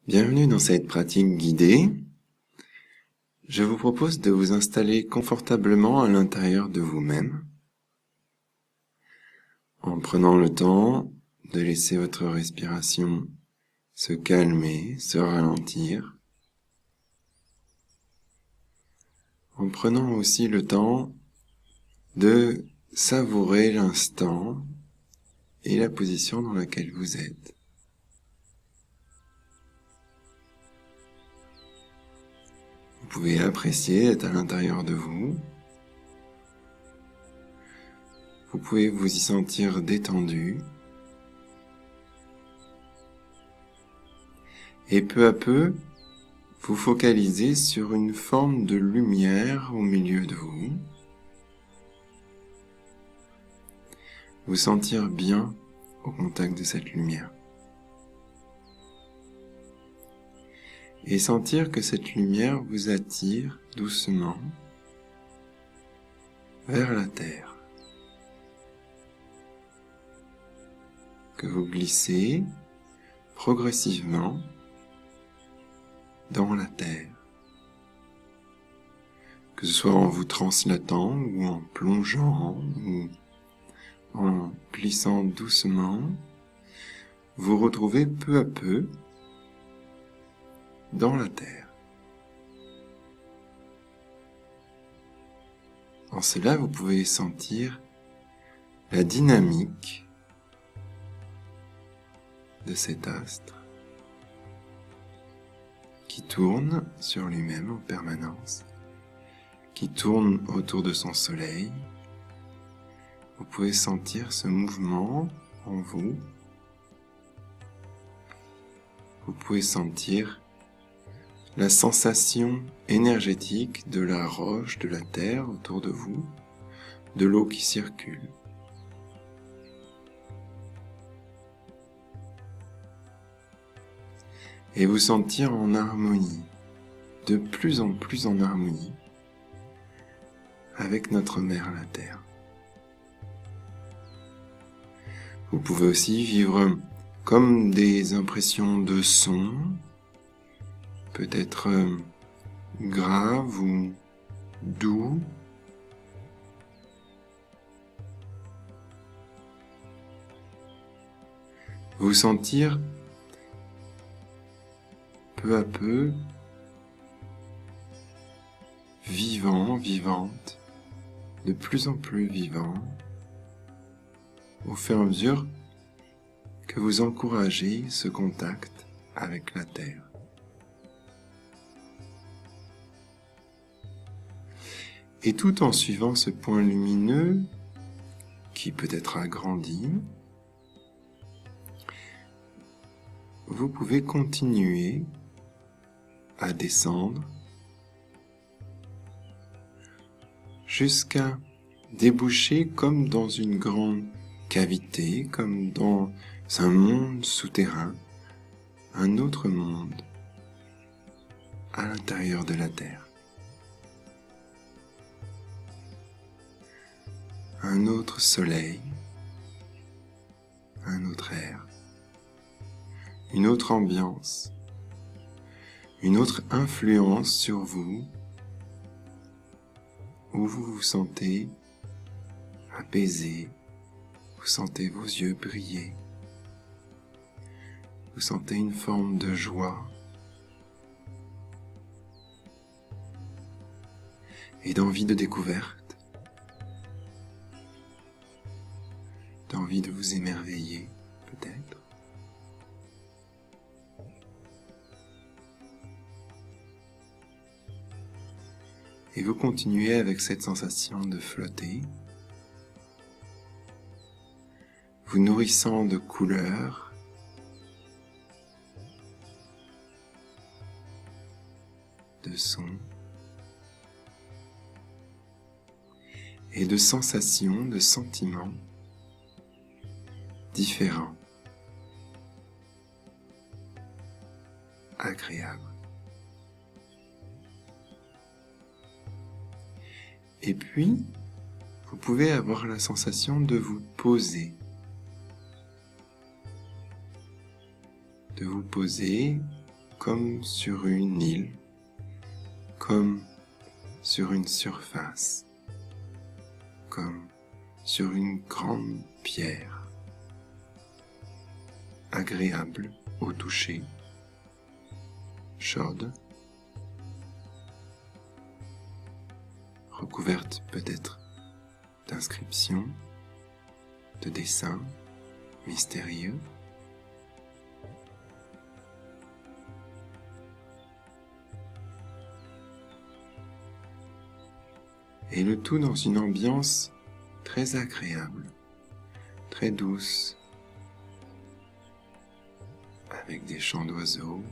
Bienvenue dans cette pratique guidée. Je vous propose de vous installer confortablement à l'intérieur de vous-même, en prenant le temps de laisser votre respiration se calmer, se ralentir, en prenant aussi le temps de savourer l'instant et la position dans laquelle vous êtes. Vous pouvez apprécier d'être à l'intérieur de vous. Vous pouvez vous y sentir détendu. Et peu à peu, vous focalisez sur une forme de lumière au milieu de vous. Vous sentir bien au contact de cette lumière. Et sentir que cette lumière vous attire doucement vers la terre. Que vous glissez progressivement dans la terre. Que ce soit en vous translatant ou en plongeant ou en glissant doucement, vous retrouvez peu à peu dans la terre. En cela, vous pouvez sentir la dynamique de cet astre qui tourne sur lui-même en permanence, qui tourne autour de son soleil. Vous pouvez sentir ce mouvement en vous. Vous pouvez sentir la sensation énergétique de la roche, de la terre autour de vous, de l'eau qui circule. Et vous sentir en harmonie, de plus en plus en harmonie avec notre mère la terre. Vous pouvez aussi vivre comme des impressions de son, peut-être graves ou doux. Vous sentir peu à peu vivant, vivante, de plus en plus vivant, au fur et à mesure que vous encouragez ce contact avec la terre. Et tout en suivant ce point lumineux qui peut être agrandi, vous pouvez continuer à descendre jusqu'à déboucher comme dans une grande cavité, comme dans un monde souterrain, un autre monde à l'intérieur de la Terre. Un autre soleil, un autre air, une autre ambiance, une autre influence sur vous, où vous vous sentez apaisé, vous sentez vos yeux briller, vous sentez une forme de joie et d'envie de découverte, d'envie de vous émerveiller peut-être. Et vous continuez avec cette sensation de flotter, vous nourrissant de couleurs, de sons et de sensations, de sentiments différents, agréables. Et puis, vous pouvez avoir la sensation de vous poser. comme sur une île, comme sur une surface, comme sur une grande pierre, agréable au toucher, chaude, recouverte peut-être d'inscriptions, de dessins mystérieux. Et le tout dans une ambiance très agréable, très douce, avec des chants d'oiseaux,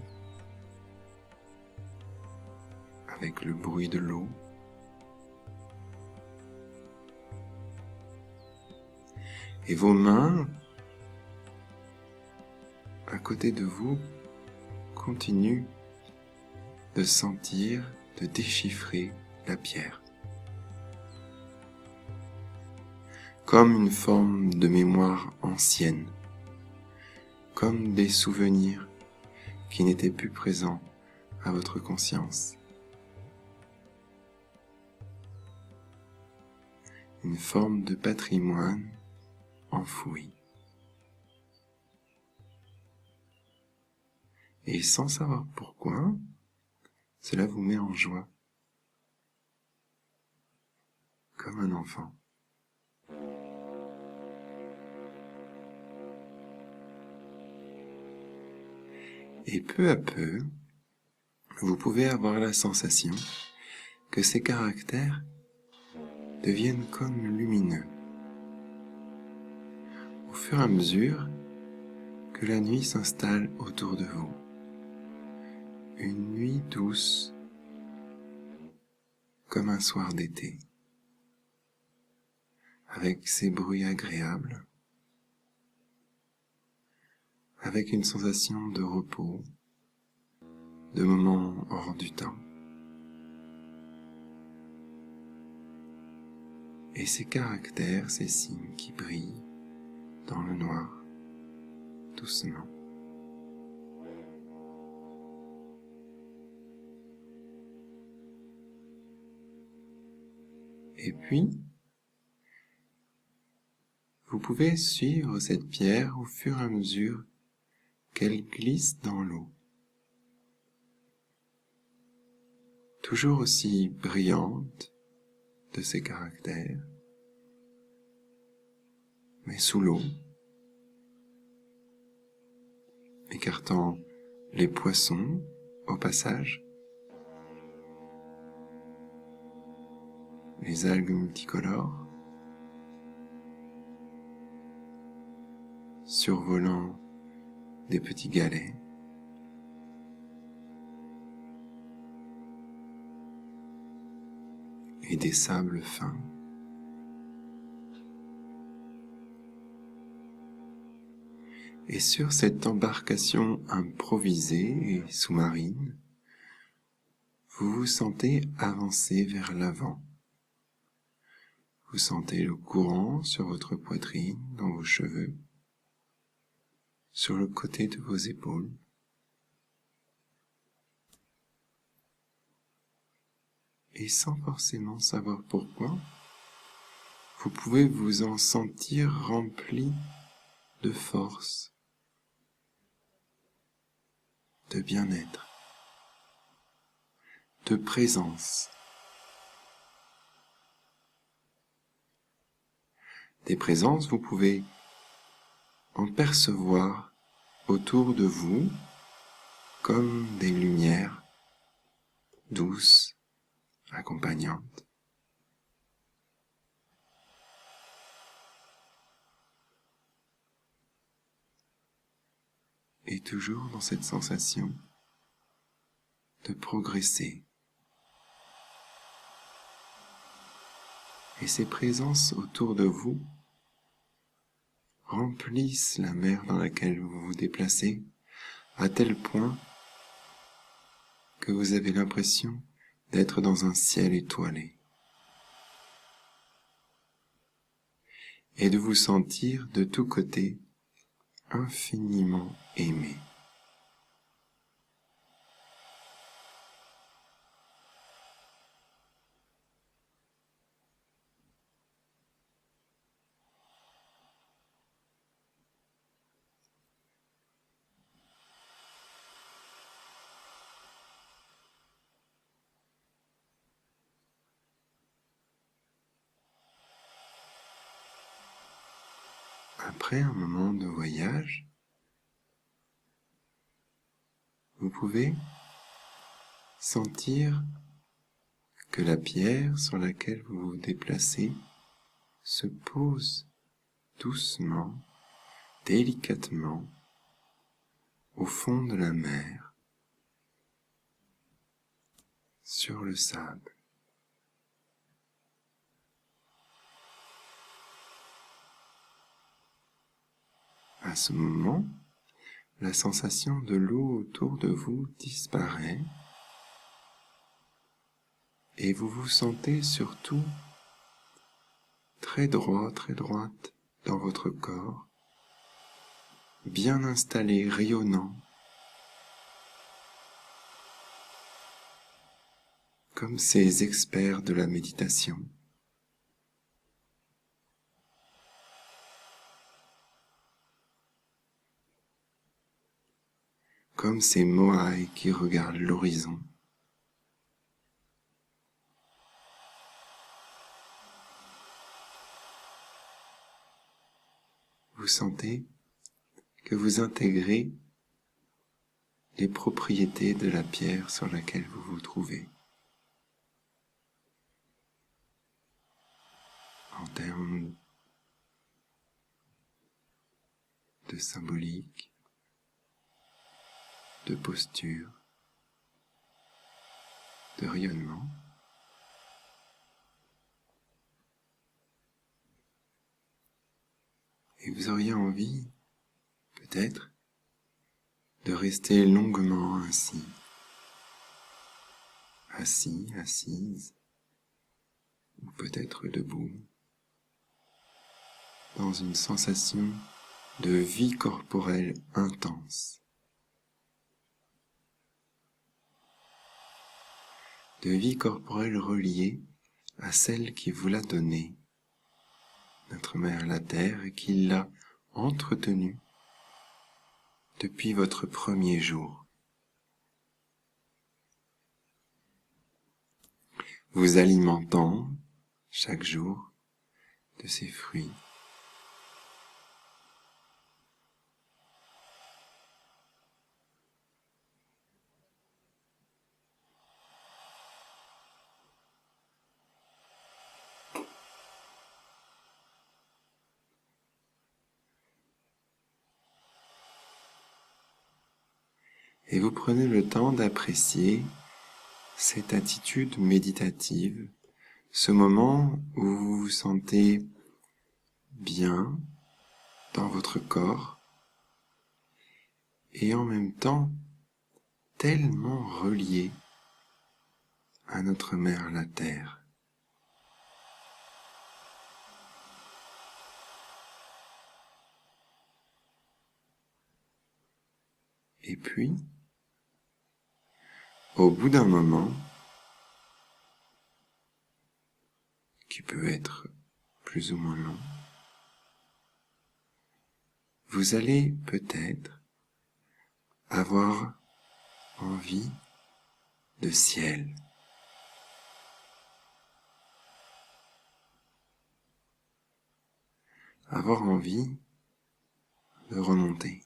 avec le bruit de l'eau. Et vos mains, à côté de vous, continuent de sentir, de déchiffrer la pierre. Comme une forme de mémoire ancienne, comme des souvenirs qui n'étaient plus présents à votre conscience. Une forme de patrimoine enfoui. Et sans savoir pourquoi, cela vous met en joie, comme un enfant. Et peu à peu, vous pouvez avoir la sensation que ces caractères deviennent comme lumineux. Au fur et à mesure que la nuit s'installe autour de vous, une nuit douce comme un soir d'été, avec ses bruits agréables, avec une sensation de repos, de moments hors du temps. Et ces caractères, ces signes qui brillent dans le noir, doucement. Et puis, vous pouvez suivre cette pierre au fur et à mesure qu'elle glisse dans l'eau. Toujours aussi brillante de ses caractères, mais sous l'eau, écartant les poissons au passage, les algues multicolores, survolant des petits galets, et des sables fins. Et sur cette embarcation improvisée et sous-marine, vous vous sentez avancer vers l'avant. Vous sentez le courant sur votre poitrine, dans vos cheveux, sur le côté de vos épaules. Et sans forcément savoir pourquoi, vous pouvez vous en sentir rempli de force, de bien-être, de présence. Des présences, vous pouvez en percevoir autour de vous comme des lumières douces, accompagnantes. Et toujours dans cette sensation de progresser. Et ces présences autour de vous remplissent la mer dans laquelle vous vous déplacez, à tel point que vous avez l'impression d'être dans un ciel étoilé et de vous sentir de tous côtés infiniment aimé. après un moment de voyage, vous pouvez sentir que la pierre sur laquelle vous vous déplacez se pose doucement, délicatement, au fond de la mer, sur le sable. À ce moment, la sensation de l'eau autour de vous disparaît et vous vous sentez surtout très droit, très droite dans votre corps, bien installé, rayonnant, comme ces experts de la méditation. Comme ces moaïs qui regardent l'horizon. Vous sentez que vous intégrez les propriétés de la pierre sur laquelle vous vous trouvez. En termes de symbolique, de posture, de rayonnement. Et vous auriez envie, peut-être, de rester longuement ainsi, assis, assise, ou peut-être debout, dans une sensation de vie corporelle intense, de vie corporelle reliée à celle qui vous l'a donnée, notre Mère la Terre, et qui l'a entretenue depuis votre premier jour. Vous alimentant chaque jour de ses fruits. Et vous prenez le temps d'apprécier cette attitude méditative, ce moment où vous vous sentez bien dans votre corps et en même temps tellement relié à notre Mère la Terre. Et puis, au bout d'un moment, qui peut être plus ou moins long, vous allez peut-être avoir envie de ciel. Avoir envie de remonter.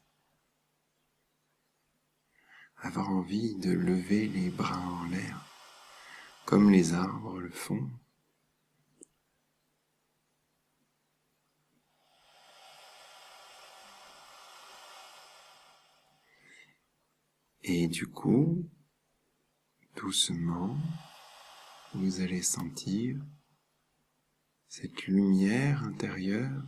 Avoir envie de lever les bras en l'air, comme les arbres le font. Et du coup, doucement, vous allez sentir cette lumière intérieure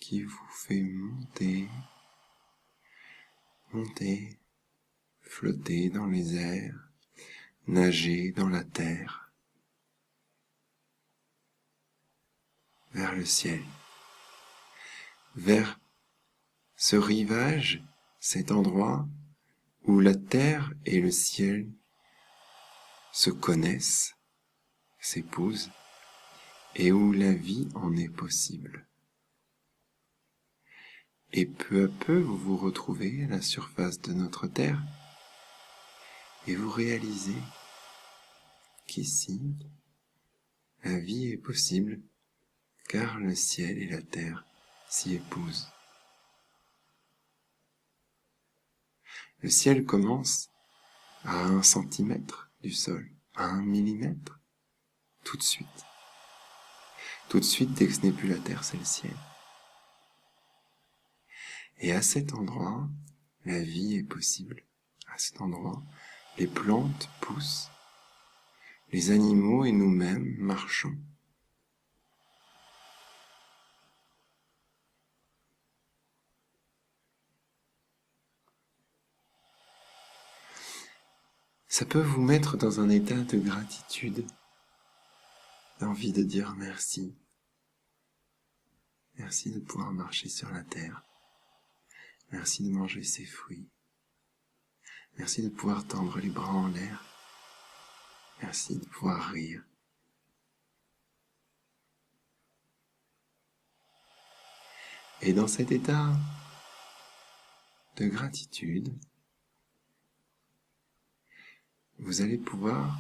qui vous fait monter, flotter dans les airs, nager dans la terre, vers le ciel, vers ce rivage, cet endroit où la terre et le ciel se connaissent, s'épousent, et où la vie en est possible. Et peu à peu, vous vous retrouvez à la surface de notre terre, et vous réalisez qu'ici, la vie est possible, car le ciel et la terre s'y épousent. Le ciel commence à 1 centimètre du sol, à 1 millimètre, tout de suite. Tout de suite, dès que ce n'est plus la terre, c'est le ciel. Et à cet endroit, la vie est possible. À cet endroit, les plantes poussent, les animaux et nous-mêmes marchons. Ça peut vous mettre dans un état de gratitude, d'envie de dire merci. Merci de pouvoir marcher sur la terre. Merci de manger ces fruits. Merci de pouvoir tendre les bras en l'air. Merci de pouvoir rire. Et dans cet état de gratitude, vous allez pouvoir,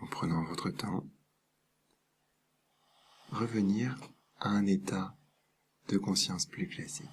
en prenant votre temps, revenir à un état de conscience plus classique.